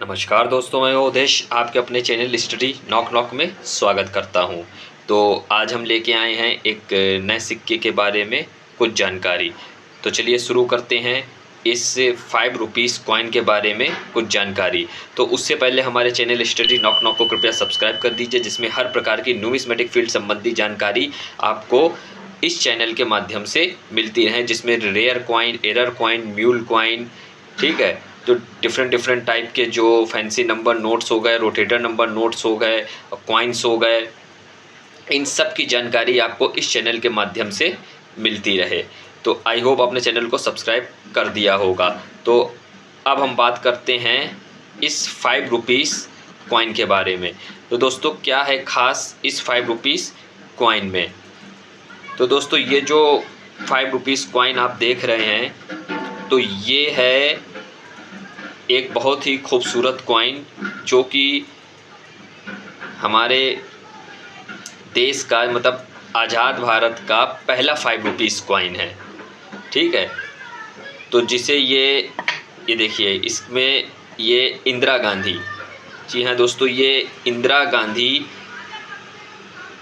नमस्कार दोस्तों, मैं उदेश आपके अपने चैनल स्टडी नॉक नॉक में स्वागत करता हूं। तो आज हम लेके आए हैं एक नए सिक्के के बारे में कुछ जानकारी। तो चलिए शुरू करते हैं इस 5 रुपीज़ कॉइन के बारे में कुछ जानकारी। तो उससे पहले हमारे चैनल स्टडी नॉक नॉक को कृपया सब्सक्राइब कर दीजिए, जिसमें हर प्रकार की न्यूमिस्मेटिक फील्ड संबंधी जानकारी आपको इस चैनल के माध्यम से मिलती रहे, जिसमें rare coin, error coin, mule coin, ठीक है, तो डिफरेंट टाइप के जो फैंसी नंबर नोट्स हो गए, रोटेटर नंबर नोट्स हो गए, कॉइन्स हो गए, इन सब की जानकारी आपको इस चैनल के माध्यम से मिलती रहे। तो आई होप आपने चैनल को सब्सक्राइब कर दिया होगा। तो अब हम बात करते हैं इस 5 रुपीज़ कॉइन के बारे में। तो दोस्तों क्या है ख़ास इस 5 रुपीज़ कॉइन में। तो दोस्तों ये जो 5 रुपीज़ कॉइन आप देख रहे हैं, तो ये है एक बहुत ही खूबसूरत कॉइन जो कि हमारे देश का मतलब आज़ाद भारत का पहला 5 रुपीज़ कॉइन है, ठीक है। तो जिसे ये देखिए, इसमें ये इंदिरा गांधी, जी हाँ दोस्तों, ये इंदिरा गांधी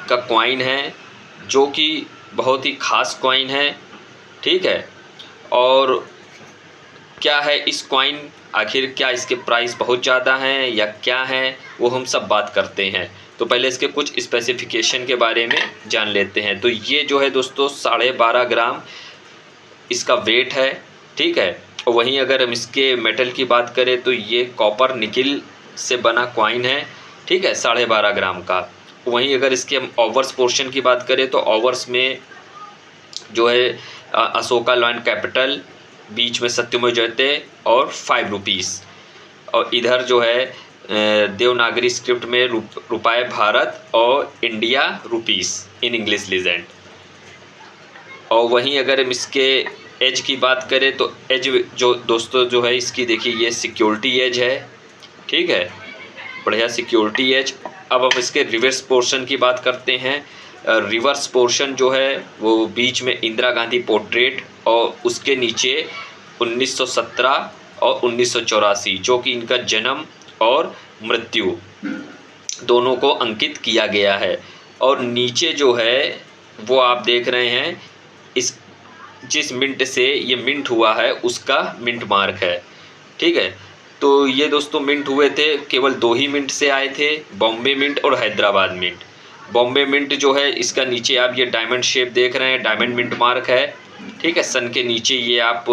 का कॉइन है जो कि बहुत ही ख़ास कॉइन है, ठीक है। और क्या है इस कॉइन, आखिर क्या इसके प्राइस बहुत ज़्यादा हैं या क्या हैं, वो हम सब बात करते हैं। तो पहले इसके कुछ स्पेसिफिकेशन के बारे में जान लेते हैं। तो ये जो है दोस्तों 12.5 ग्राम इसका वेट है, ठीक है। और वहीं अगर हम इसके मेटल की बात करें तो ये कॉपर निकिल से बना कॉइन है, ठीक है, 12.5 ग्राम का। वहीं अगर इसके हम ओवर्स पोर्शन की बात करें तो ओवर्स में जो है अशोका लैंड कैपिटल, बीच में सत्यमेव जयते और 5 रुपीज़, और इधर जो है देवनागरी स्क्रिप्ट में रुपये भारत और India rupees in English legend. और वहीं अगर हम इसके एज की बात करें तो एज जो दोस्तों जो है इसकी देखिए, ये सिक्योरिटी एज है, ठीक है, बढ़िया सिक्योरिटी एज। अब हम इसके रिवर्स पोर्शन की बात करते हैं। रिवर्स पोर्शन जो है वो बीच में इंदिरा गांधी पोर्ट्रेट और उसके नीचे 1917 और 1984 जो कि इनका जन्म और मृत्यु दोनों को अंकित किया गया है। और नीचे जो है वो आप देख रहे हैं, इस जिस मिंट से ये मिंट हुआ है उसका मिंट मार्क है, ठीक है। तो ये दोस्तों मिंट हुए थे, केवल 2 ही मिंट से आए थे, बॉम्बे मिंट और हैदराबाद मिंट। बॉम्बे मिंट जो है इसका नीचे आप ये डायमंड शेप देख रहे हैं, डायमंड मिंट मार्क है, ठीक है। सन के नीचे ये आप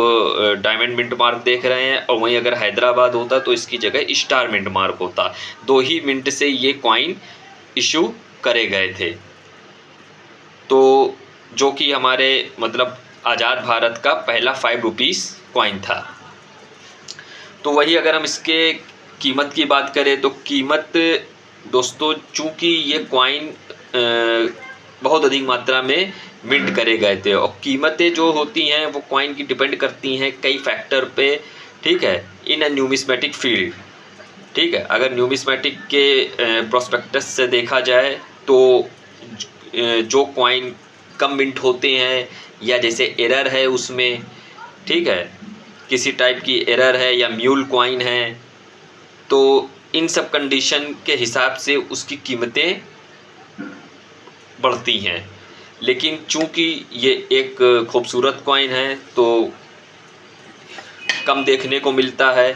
डायमंड मिंट मार्क देख रहे हैं। और वहीं अगर हैदराबाद होता तो इसकी जगह स्टार मिंट मार्क होता। 2 ही मिंट से ये कॉइन इशू करे गए थे, तो जो कि हमारे मतलब आज़ाद भारत का पहला 5 रुपीज़ कॉइन था। तो वही अगर हम इसके कीमत की बात करें तो कीमत दोस्तों, चूँकि ये कॉइन बहुत अधिक मात्रा में मिंट करे गए थे और कीमतें जो होती हैं वो कॉइन की डिपेंड करती हैं कई फैक्टर पे, ठीक है, इन अ न्यूमिस्मेटिक फील्ड, ठीक है। अगर न्यूमिस्मेटिक के प्रोस्पेक्टस से देखा जाए तो जो कॉइन कम मिंट होते हैं या जैसे एरर है उसमें, ठीक है, किसी टाइप की एरर है या म्यूल कॉइन है, तो इन सब कंडीशन के हिसाब से उसकी कीमतें बढ़ती हैं। लेकिन चूंकि ये एक खूबसूरत कॉइन है तो कम देखने को मिलता है,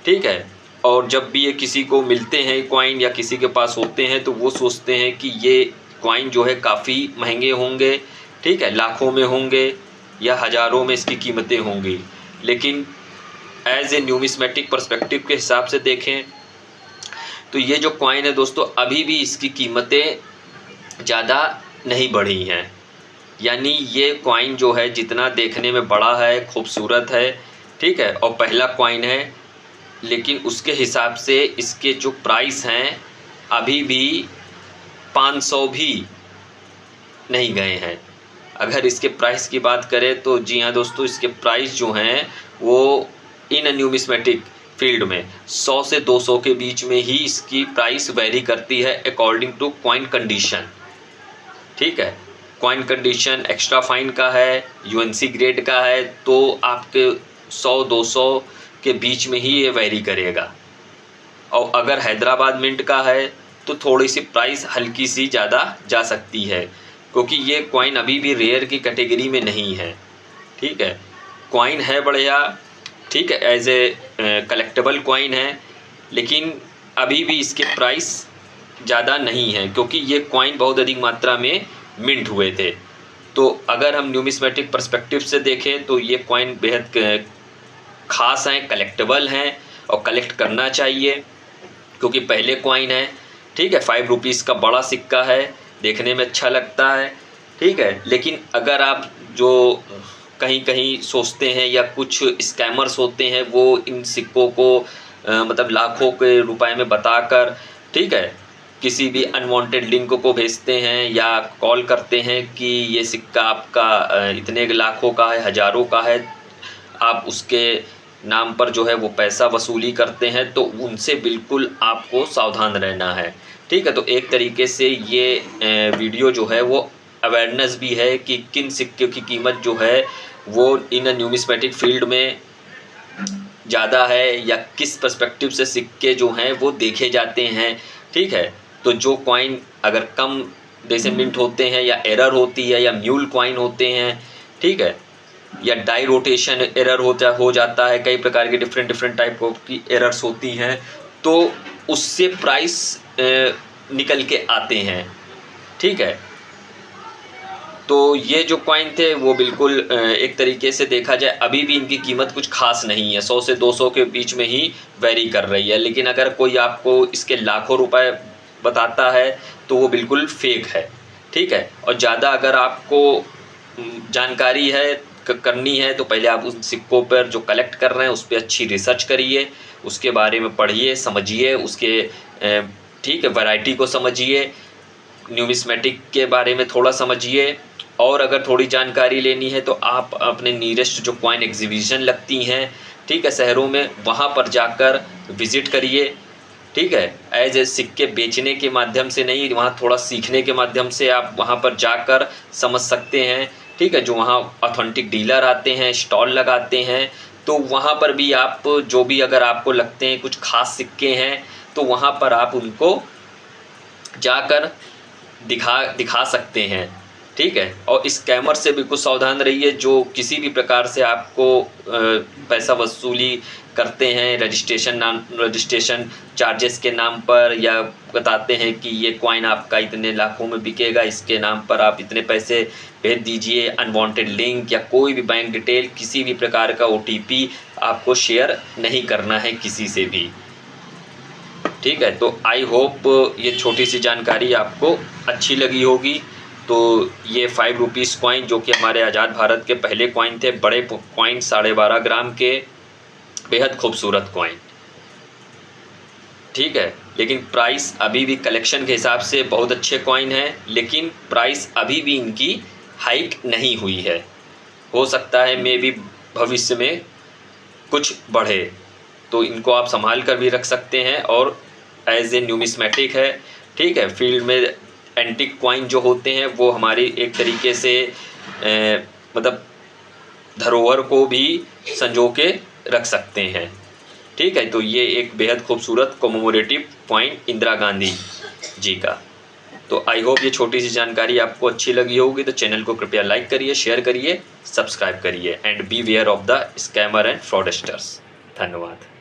ठीक है। और जब भी ये किसी को मिलते हैं कॉइन या किसी के पास होते हैं तो वो सोचते हैं कि ये कॉइन जो है काफ़ी महंगे होंगे, ठीक है, लाखों में होंगे या हज़ारों में इसकी कीमतें होंगी। लेकिन एज ए न्यूमिस्मेटिक पर्सपेक्टिव के हिसाब से देखें तो ये जो कॉइन है दोस्तों, अभी भी इसकी कीमतें ज़्यादा नहीं बढ़ी हैं। यानी ये कॉइन जो है जितना देखने में बड़ा है, खूबसूरत है, ठीक है, और पहला कॉइन है, लेकिन उसके हिसाब से इसके जो प्राइस हैं अभी भी 500 भी नहीं गए हैं। अगर इसके प्राइस की बात करें तो जी हाँ दोस्तों, इसके प्राइस जो हैं वो इन न्यूमिस्मेटिक फील्ड में 100 से 200 के बीच में ही इसकी प्राइस वेरी करती है अकॉर्डिंग टू कॉइन कंडीशन, ठीक है। कॉइन कंडीशन एक्स्ट्रा फाइन का है, यूएनसी ग्रेड का है, तो आपके 100-200 के बीच में ही ये वेरी करेगा। और अगर हैदराबाद मिंट का है तो थोड़ी सी प्राइस हल्की सी ज़्यादा जा सकती है, क्योंकि ये कॉइन अभी भी रेयर की कैटेगरी में नहीं है। ठीक है, कॉइन है बढ़िया, ठीक है, एज ए कलेक्टेबल कॉइन है, लेकिन अभी भी इसके प्राइस ज़्यादा नहीं है, क्योंकि ये कॉइन बहुत अधिक मात्रा में मिंट हुए थे। तो अगर हम न्यूमिस्मेटिक पर्सपेक्टिव से देखें तो ये कॉइन बेहद ख़ास हैं, कलेक्टेबल हैं और कलेक्ट करना चाहिए, क्योंकि पहले कॉइन है। ठीक है, 5 रुपीज़ का बड़ा सिक्का है, देखने में अच्छा लगता है। ठीक है, लेकिन अगर आप जो कहीं कहीं सोचते हैं या कुछ स्कैमर्स होते हैं वो इन सिक्कों को मतलब लाखों के रुपए में बताकर, ठीक है, किसी भी अनवांटेड लिंक को भेजते हैं या कॉल करते हैं कि ये सिक्का आपका इतने लाखों का है, हज़ारों का है, आप उसके नाम पर जो है वो पैसा वसूली करते हैं, तो उनसे बिल्कुल आपको सावधान रहना है। ठीक है, तो एक तरीके से ये वीडियो जो है वो अवेयरनेस भी है कि किन सिक्के की कीमत जो है वो इन न्यूमिस्मेटिक फील्ड में ज़्यादा है या किस पर्सपेक्टिव से सिक्के जो हैं वो देखे जाते हैं। ठीक है, तो जो कॉइन अगर कम जैसे मिंट होते हैं या एरर होती है या म्यूल कॉइन होते हैं, ठीक है, या डाई रोटेशन एरर हो जाता है, कई प्रकार के डिफरेंट टाइप की एरर्स होती हैं, तो उससे प्राइस निकल के आते हैं। ठीक है, तो ये जो कॉइन थे वो बिल्कुल एक तरीके से देखा जाए अभी भी इनकी कीमत कुछ खास नहीं है, 100 से 200 के बीच में ही वेरी कर रही है। लेकिन अगर कोई आपको इसके लाखों रुपए बताता है तो वो बिल्कुल फेक है। ठीक है, और ज़्यादा अगर आपको जानकारी है करनी है तो पहले आप उन सिक्कों पर जो कलेक्ट कर रहे हैं उस पर अच्छी रिसर्च करिए, उसके बारे में पढ़िए, समझिए, उसके ठीक है वैरायटी को समझिए, न्यूमिस्मेटिक के बारे में थोड़ा समझिए। और अगर थोड़ी जानकारी लेनी है तो आप अपने नियरेस्ट जो कॉइन एग्जीबिशन लगती हैं, ठीक है, शहरों में, वहाँ पर जाकर विज़िट करिए। ठीक है, एज ए सिक्के बेचने के माध्यम से नहीं, वहाँ थोड़ा सीखने के माध्यम से आप वहाँ पर जाकर समझ सकते हैं। ठीक है, जो वहाँ ऑथेंटिक डीलर आते हैं, स्टॉल लगाते हैं, तो वहाँ पर भी आप जो भी अगर आपको लगते हैं कुछ खास सिक्के हैं तो वहाँ पर आप उनको जाकर दिखा सकते हैं। ठीक है, और स्कैमर से बिल्कुल सावधान रहिए, जो किसी भी प्रकार से आपको पैसा वसूली करते हैं रजिस्ट्रेशन चार्जेस के नाम पर, या बताते हैं कि ये कॉइन आपका इतने लाखों में बिकेगा, इसके नाम पर आप इतने पैसे भेज दीजिए। अनवांटेड लिंक या कोई भी बैंक डिटेल, किसी भी प्रकार का OTP आपको शेयर नहीं करना है किसी से भी। ठीक है, तो आई होप ये छोटी सी जानकारी आपको अच्छी लगी होगी। तो ये 5 रुपीज़ कॉइन जो कि हमारे आज़ाद भारत के पहले कॉइन थे, बड़े कॉइन 12.5 ग्राम के, बेहद खूबसूरत कॉइन। ठीक है, लेकिन प्राइस अभी भी कलेक्शन के हिसाब से बहुत अच्छे कॉइन हैं, लेकिन प्राइस अभी भी इनकी हाइक नहीं हुई है। हो सकता है मे बी भविष्य में कुछ बढ़े, तो इनको आप संभाल कर भी रख सकते हैं। और एज ए न्यूमिस्मेटिक है, ठीक है, फील्ड में एंटिक कॉइन जो होते हैं वो हमारी एक तरीके से मतलब धरोहर को भी संजो के रख सकते हैं। ठीक है, तो ये एक बेहद खूबसूरत कॉमेमोरेटिव पॉइंट इंदिरा गांधी जी का। तो आई होप ये छोटी सी जानकारी आपको अच्छी लगी होगी। तो चैनल को कृपया लाइक करिए, शेयर करिए, सब्सक्राइब करिए and beware of the scammer and fraudsters. धन्यवाद।